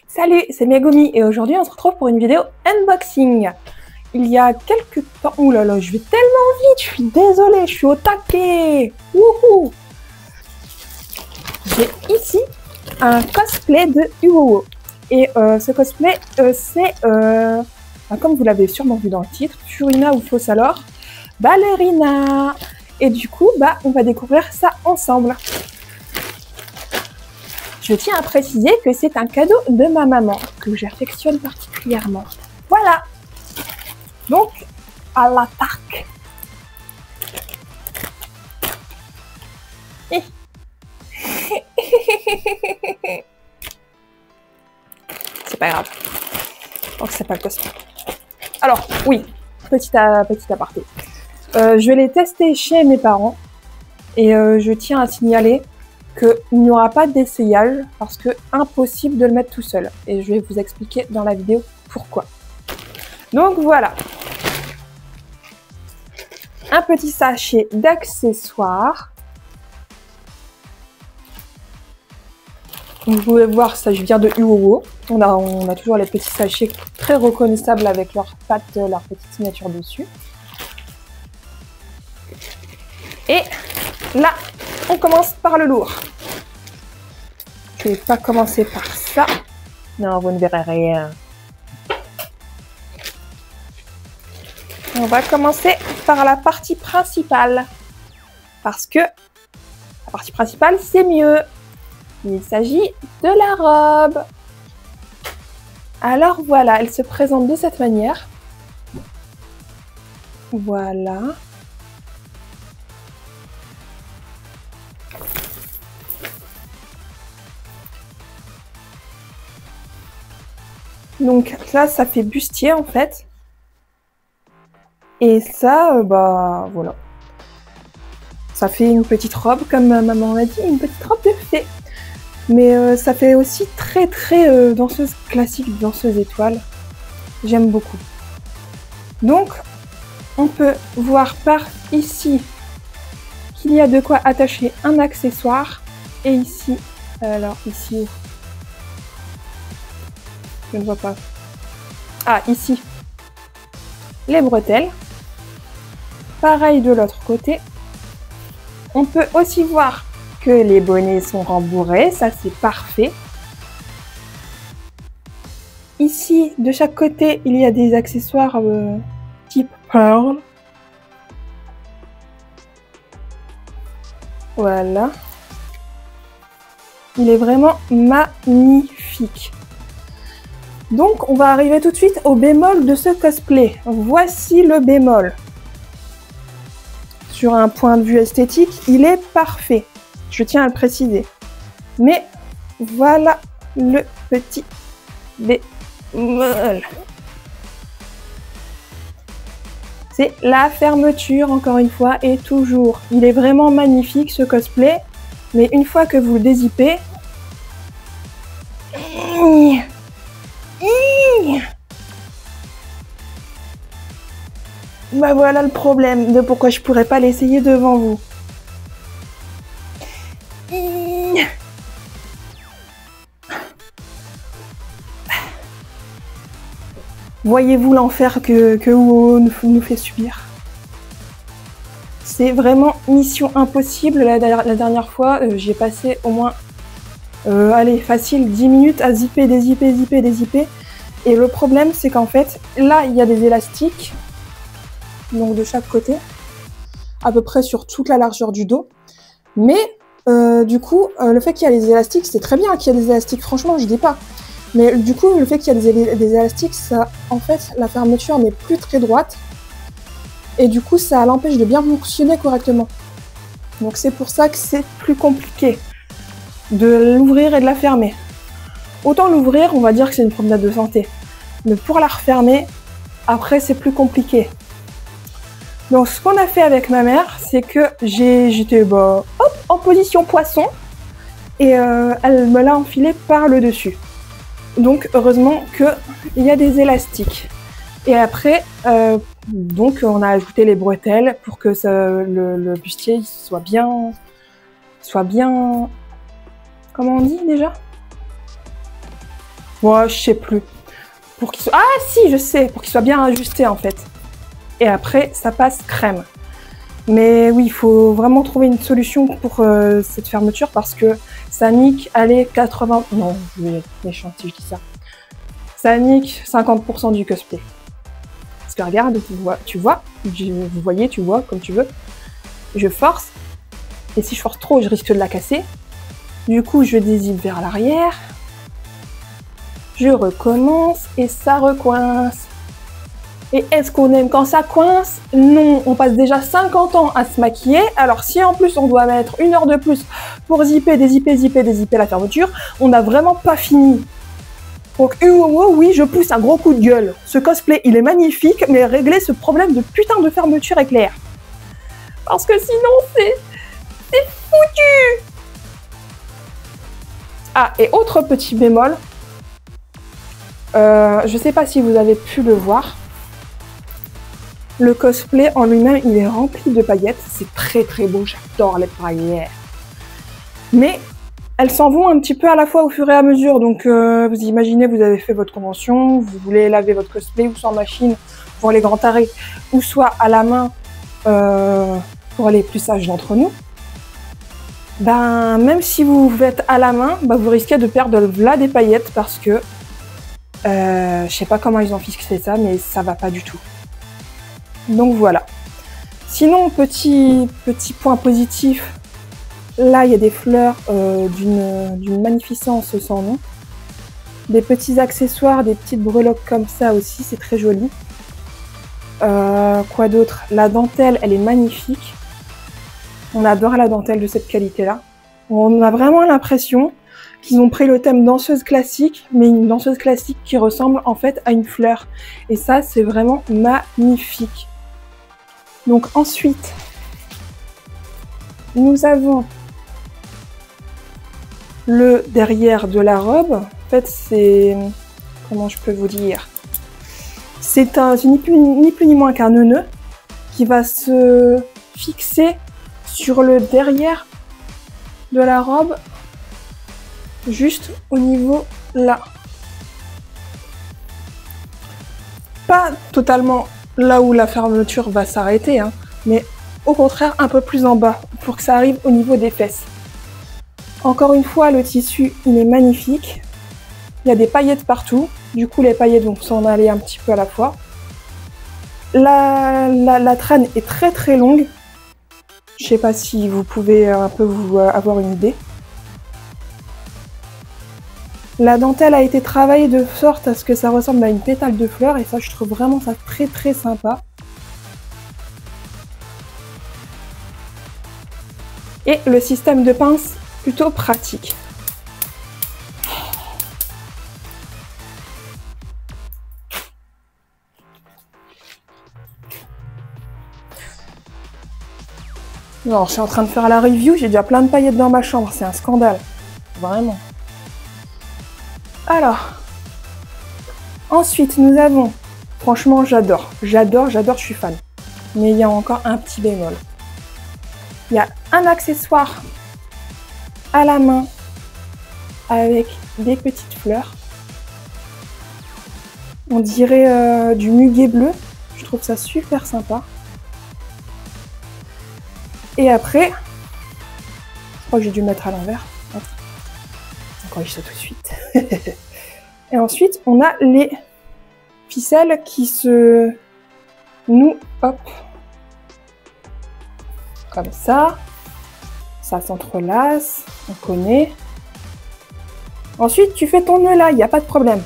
Salut, c'est Megumi et aujourd'hui on se retrouve pour une vidéo unboxing. Il y a quelques temps... Ouh là là, je vais tellement vite, je suis désolée, je suis au taquet. Wouhou. J'ai ici un cosplay de Uowo. Et ce cosplay, c'est, comme vous l'avez sûrement vu dans le titre, Furina ou Fossalor, ballerina. Et du coup, on va découvrir ça ensemble. Je tiens à préciser que c'est un cadeau de ma maman, que j'affectionne particulièrement. Voilà. Donc, à l'attaque. C'est pas grave. Donc, c'est pas le cosplay. Alors, oui, petit aparté. Je vais les tester chez mes parents. Et je tiens à signaler qu'il n'y aura pas d'essayage parce que impossible de le mettre tout seul. Et je vais vous expliquer dans la vidéo pourquoi. Donc voilà. Un petit sachet d'accessoires. Vous pouvez voir, ça vient de Uowo. On a toujours les petits sachets très reconnaissables avec leurs pattes, leur petite signature dessus. Et là, on commence par le lourd. Je vais pas commencer par ça. Non, vous ne verrez rien. On va commencer par la partie principale. Parce que la partie principale, c'est mieux. Il s'agit de la robe. Alors voilà, elle se présente de cette manière. Voilà. Donc là, ça fait bustier en fait. Et ça, voilà. Ça fait une petite robe, comme maman m'a dit, une petite robe de fée. Mais ça fait aussi très danseuse classique, danseuse étoile. J'aime beaucoup. Donc, on peut voir par ici qu'il y a de quoi attacher un accessoire. Et ici, alors ici... Je ne vois pas. Ah, ici, les bretelles. Pareil de l'autre côté. On peut aussi voir que les bonnets sont rembourrés. Ça, c'est parfait. Ici, de chaque côté, il y a des accessoires type pearl. Voilà. Il est vraiment magnifique. Donc, on va arriver tout de suite au bémol de ce cosplay. Voici le bémol. Sur un point de vue esthétique, il est parfait. Je tiens à le préciser. Mais voilà le petit bémol. C'est la fermeture, encore une fois, et toujours. Il est vraiment magnifique, ce cosplay. Mais une fois que vous le dézippez... Bah voilà le problème de pourquoi je pourrais pas l'essayer devant vous. Voyez-vous l'enfer que Uowo nous fait subir? C'est vraiment mission impossible. La dernière fois, j'ai passé au moins, allez, facile 10 minutes à zipper, dézipper, zipper, dézipper. Et le problème, c'est qu'en fait, là, il y a des élastiques. Donc de chaque côté, à peu près sur toute la largeur du dos. Mais du coup, le fait qu'il y a les élastiques, c'est très bien qu'il y ait des élastiques, franchement, je dis pas. Mais du coup, le fait qu'il y a des élastiques, ça, en fait, la fermeture n'est plus très droite. Et du coup, ça l'empêche de bien fonctionner correctement. Donc c'est pour ça que c'est plus compliqué de l'ouvrir et de la fermer. Autant l'ouvrir, on va dire que c'est une promenade de santé. Mais pour la refermer, après, c'est plus compliqué. Donc ce qu'on a fait avec ma mère, c'est que j'étais en position poisson et elle me l'a enfilé par le dessus. Donc heureusement qu'il y a des élastiques. Et après, donc on a ajouté les bretelles pour que le bustier soit bien... Comment on dit déjà? Moi, je sais plus. Pour qu'il soit... Ah si, je sais, pour qu'il soit bien ajusté en fait. Et après, ça passe crème. Mais oui, il faut vraiment trouver une solution pour cette fermeture parce que ça nique, allez, 80... Non, je vais être méchant si je dis ça. Ça nique 50% du cosplay. Parce que regarde, tu vois, vous voyez, tu vois, comme tu veux. Je force. Et si je force trop, je risque de la casser. Du coup, je dézippe vers l'arrière. Je recommence et ça recoince. Et est-ce qu'on aime quand ça coince? Non, on passe déjà 50 ans à se maquiller. Alors si en plus on doit mettre 1 heure de plus pour zipper, dézipper, zipper, dézipper la fermeture, on n'a vraiment pas fini. Donc oui, je pousse un gros coup de gueule. Ce cosplay, il est magnifique, mais réglez ce problème de putain de fermeture éclair. Parce que sinon, c'est foutu. Ah, et autre petit bémol. Je sais pas si vous avez pu le voir. Le cosplay en lui-même, il est rempli de paillettes. C'est très très beau, j'adore les paillettes. Mais elles s'en vont un petit peu à la fois au fur et à mesure. Donc vous imaginez, vous avez fait votre convention, vous voulez laver votre cosplay ou soit en machine pour les grands tarés, ou soit à la main pour les plus sages d'entre nous. Ben, même si vous faites à la main, ben, vous risquez de perdre là des paillettes parce que je sais pas comment ils ont fixé ça, mais ça va pas du tout. Donc voilà. Sinon, petit point positif, là il y a des fleurs d'une magnificence sans nom. Des petits accessoires, des petites breloques comme ça aussi, c'est très joli. Quoi d'autre? La dentelle, elle est magnifique. On adore la dentelle de cette qualité-là. On a vraiment l'impression qu'ils ont pris le thème danseuse classique, mais une danseuse classique qui ressemble en fait à une fleur. Et ça, c'est vraiment magnifique. Donc ensuite, nous avons le derrière de la robe. En fait, c'est... Comment je peux vous dire? C'est ni plus ni moins qu'un nœud qui va se fixer sur le derrière de la robe, juste au niveau là. Pas totalement là où la fermeture va s'arrêter, hein, mais au contraire un peu plus en bas pour que ça arrive au niveau des fesses. Encore une fois, le tissu, il est magnifique. Il y a des paillettes partout. Du coup, les paillettes vont s'en aller un petit peu à la fois. La traîne est très très longue. Je sais pas si vous pouvez un peu avoir une idée. La dentelle a été travaillée de sorte à ce que ça ressemble à une pétale de fleurs et ça, je trouve vraiment ça très très sympa. Et le système de pince, plutôt pratique. Non, je suis en train de faire la review, j'ai déjà plein de paillettes dans ma chambre, c'est un scandale. Vraiment. Alors, ensuite nous avons, franchement j'adore, je suis fan. Mais il y a encore un petit bémol. Il y a un accessoire à la main avec des petites fleurs. On dirait du muguet bleu, je trouve ça super sympa. Et après, je crois que j'ai dû le mettre à l'envers. On corrige ça tout de suite. Et ensuite, on a les ficelles qui se nouent, hop, comme ça. Ça s'entrelace, on connaît. Ensuite, tu fais ton nœud là, il n'y a pas de problème.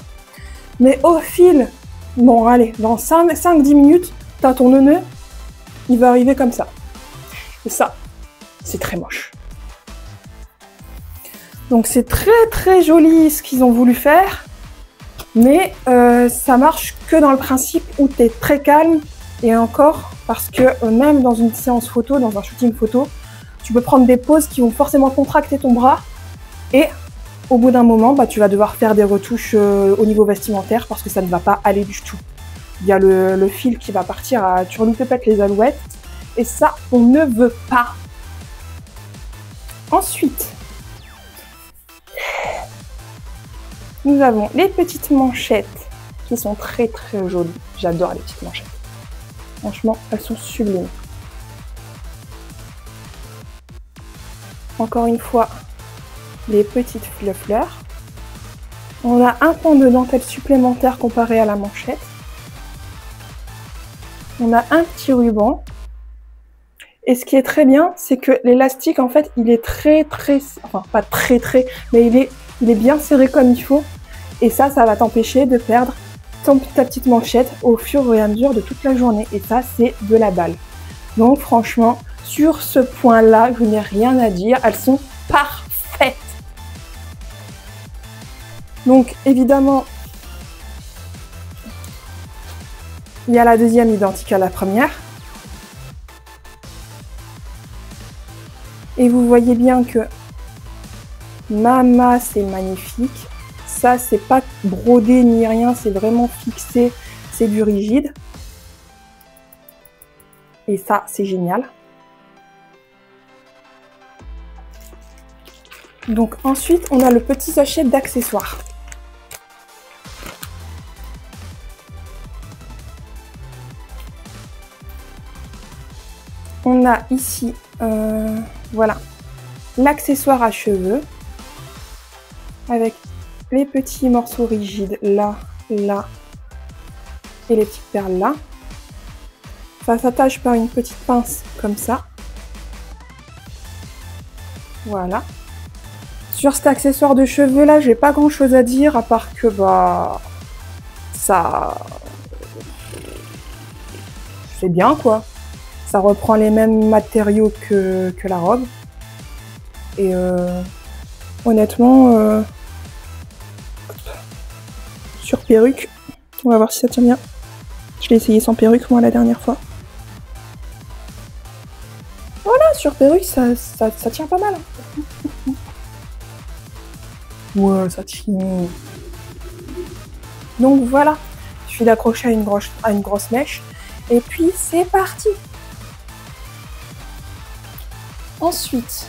Mais au fil, bon allez, dans 5-10 minutes, tu as ton nœud, il va arriver comme ça. Et ça, c'est très moche. Donc c'est très très joli ce qu'ils ont voulu faire, mais ça marche que dans le principe où tu es très calme, et encore, parce que même dans une séance photo, dans un shooting photo, tu peux prendre des poses qui vont forcément contracter ton bras, et au bout d'un moment, bah, tu vas devoir faire des retouches au niveau vestimentaire, parce que ça ne va pas aller du tout. Il y a le fil qui va partir à turlupépète les alouettes, et ça, on ne veut pas. Ensuite, nous avons les petites manchettes qui sont très très jolies. J'adore les petites manchettes. Franchement, elles sont sublimes. Encore une fois, les petites fleurs. On a un pan de dentelle supplémentaire comparé à la manchette. On a un petit ruban. Et ce qui est très bien, c'est que l'élastique, en fait, il est enfin pas très, mais il est bien serré comme il faut. Et ça va t'empêcher de perdre ta petite manchette au fur et à mesure de toute la journée. Et ça, c'est de la balle. Donc franchement, sur ce point-là, je n'ai rien à dire. Elles sont parfaites. Donc évidemment, il y a la deuxième identique à la première. Et vous voyez bien que ma masse est magnifique. Ça, c'est pas brodé ni rien, c'est vraiment fixé, c'est du rigide. Et ça, c'est génial. Donc ensuite, on a le petit sachet d'accessoires. On a ici, voilà, l'accessoire à cheveux avec les petits morceaux rigides là, là et les petites perles là. Ça s'attache par une petite pince comme ça. Voilà. Sur cet accessoire de cheveux là, j'ai pas grand chose à dire à part que ça c'est bien quoi. Ça reprend les mêmes matériaux que la robe. Et honnêtement, sur perruque, on va voir si ça tient bien. Je l'ai essayé sans perruque moi la dernière fois. Voilà, sur perruque, ça tient pas mal. Ouais, ça tient. Donc voilà, il suffit d'accrocher à une grosse mèche. Et puis c'est parti. Ensuite,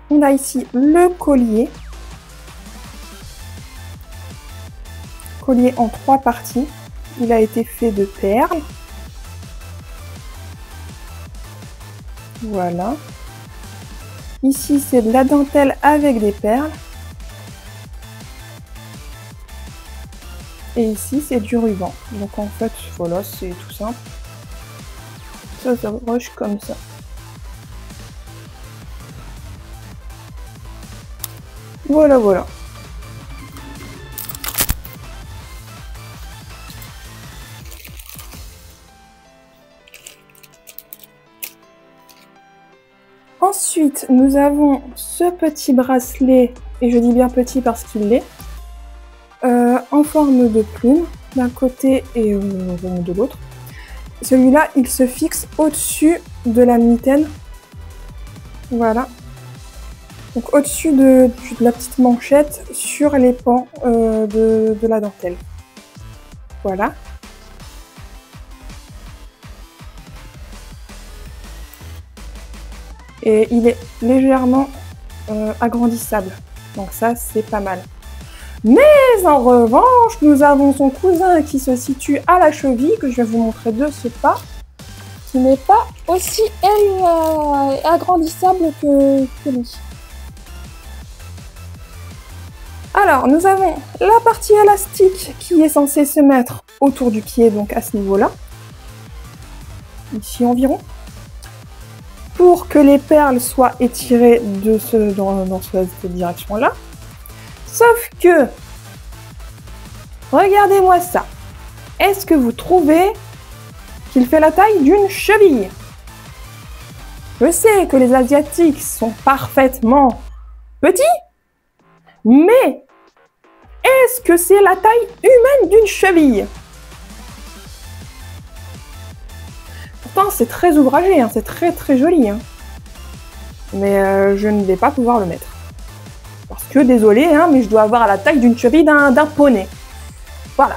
on a ici le collier. Collier en 3 parties. Il a été fait de perles. Voilà. Ici, c'est de la dentelle avec des perles. Et ici, c'est du ruban. Donc en fait, voilà, c'est tout simple. Ça s'accroche comme ça. Voilà, voilà. Ensuite, nous avons ce petit bracelet, et je dis bien petit parce qu'il l'est, en forme de plume, d'un côté et de l'autre. Celui-là, il se fixe au-dessus de la mitaine. Voilà. Donc au-dessus de la petite manchette, sur les pans de la dentelle. Voilà. Et il est légèrement agrandissable. Donc ça, c'est pas mal. Mais en revanche, nous avons son cousin qui se situe à la cheville, que je vais vous montrer de ce pas, qui n'est pas aussi agrandissable que lui. Alors, nous avons la partie élastique qui est censée se mettre autour du pied, donc à ce niveau-là, ici environ, pour que les perles soient étirées dans cette direction-là. Sauf que, regardez-moi ça. Est-ce que vous trouvez qu'il fait la taille d'une cheville? Je sais que les Asiatiques sont parfaitement petits, mais est-ce que c'est la taille humaine d'une cheville? Pourtant, c'est très ouvragé, hein, c'est très très joli. Hein. Mais je ne vais pas pouvoir le mettre. Parce que, désolé, hein, mais je dois avoir la taille d'une cheville d'un poney. Voilà.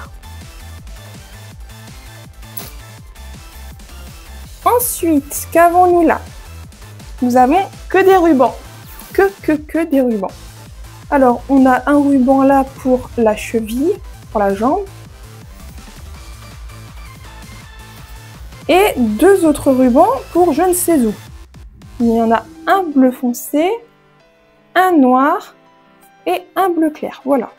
Ensuite, qu'avons-nous là? Nous avons que des rubans. que des rubans. Alors, on a un ruban là pour la cheville, pour la jambe. Et 2 autres rubans pour je ne sais où. Il y en a un bleu foncé, un noir et un bleu clair. Voilà.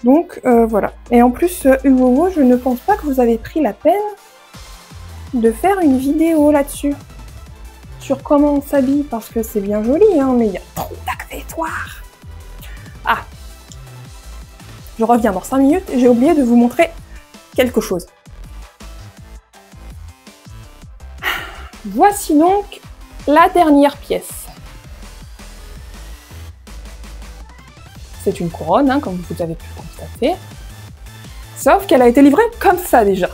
Donc, voilà. Et en plus, Uwowo, je ne pense pas que vous avez pris la peine de faire une vidéo là-dessus. Sur comment on s'habille, parce que c'est bien joli, hein, mais il y a trop d'accessoires. Ah, je reviens dans 5 minutes et j'ai oublié de vous montrer quelque chose. Voici donc la dernière pièce. C'est une couronne, hein, comme vous avez pu le constater. Sauf qu'elle a été livrée comme ça déjà.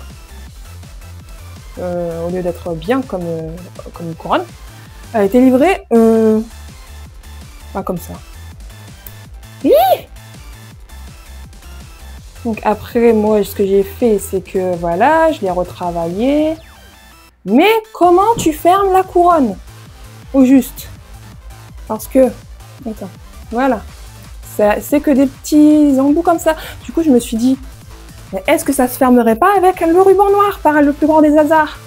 Au lieu d'être bien comme une couronne, elle a été livrée pas comme ça. Hi. Donc après, moi, ce que j'ai fait, c'est que voilà, je l'ai retravaillé. Mais comment tu fermes la couronne? Au juste. Parce que, attends, voilà. C'est que des petits embouts comme ça. Du coup, je me suis dit, mais est-ce que ça se fermerait pas avec le ruban noir, par le plus grand des hasards?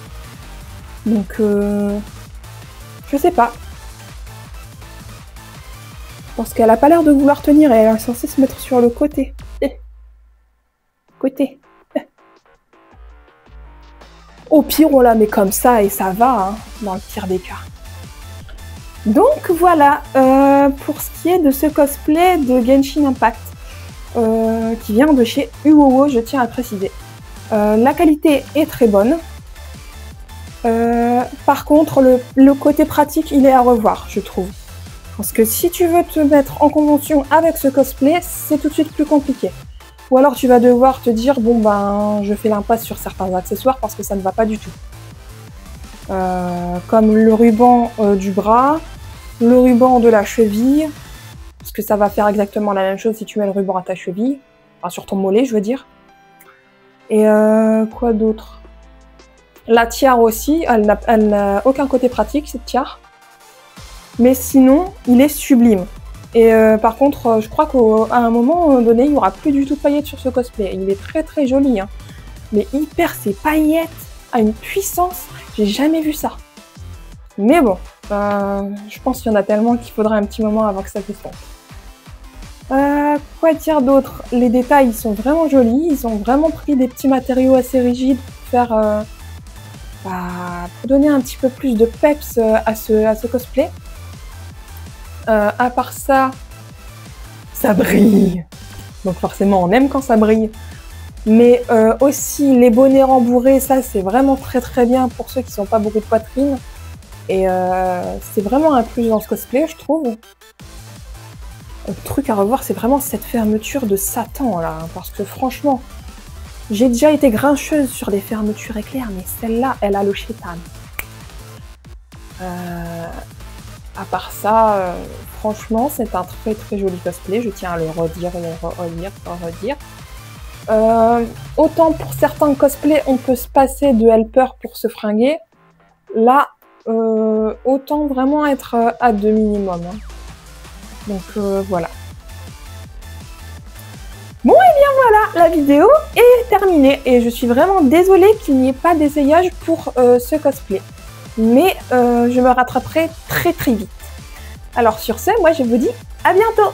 Donc, je sais pas. Parce qu'elle a pas l'air de vouloir tenir et elle est censée se mettre sur le côté. Côté. Au pire, on la met comme ça et ça va, hein, dans le pire des cas. Donc voilà, pour ce qui est de ce cosplay de Genshin Impact, qui vient de chez Uwowo, je tiens à préciser. La qualité est très bonne. Par contre, le côté pratique, il est à revoir, je trouve. Parce que si tu veux te mettre en convention avec ce cosplay, c'est tout de suite plus compliqué. Ou alors tu vas devoir te dire, bon ben, je fais l'impasse sur certains accessoires parce que ça ne va pas du tout. Comme le ruban du bras, le ruban de la cheville, parce que ça va faire exactement la même chose si tu mets le ruban à ta cheville, enfin sur ton mollet, je veux dire. Et quoi d'autre? La tiare aussi, elle n'a aucun côté pratique, cette tiare. Mais sinon, il est sublime. Et par contre, je crois qu'à un moment donné, il n'y aura plus du tout de paillettes sur ce cosplay. Il est très très joli, hein. Mais il perd ses paillettes à une puissance, j'ai jamais vu ça. Mais bon, je pense qu'il y en a tellement qu'il faudra un petit moment avant que ça descende. Quoi dire d'autre? Les détails, ils sont vraiment jolis. Ils ont vraiment pris des petits matériaux assez rigides pour faire... pour donner un petit peu plus de peps à ce cosplay. À part ça, ça brille. Donc forcément, on aime quand ça brille. Mais aussi, les bonnets rembourrés, ça, c'est vraiment très très bien pour ceux qui n'ont pas beaucoup de poitrine. Et c'est vraiment un plus dans ce cosplay, je trouve. Le truc à revoir, c'est vraiment cette fermeture de Satan, là. Parce que franchement, j'ai déjà été grincheuse sur des fermetures éclairs, mais celle-là, elle a le chétan. À part ça, franchement, c'est un très très joli cosplay. Je tiens à le redire et le redire. Autant pour certains cosplays, on peut se passer de helper pour se fringuer. Là, autant vraiment être à 2 minimum. Hein. Donc voilà. Bon, et bien voilà, la vidéo est terminée. Et je suis vraiment désolée qu'il n'y ait pas d'essayage pour ce cosplay. Mais je me rattraperai très très vite. Alors sur ce, moi je vous dis à bientôt!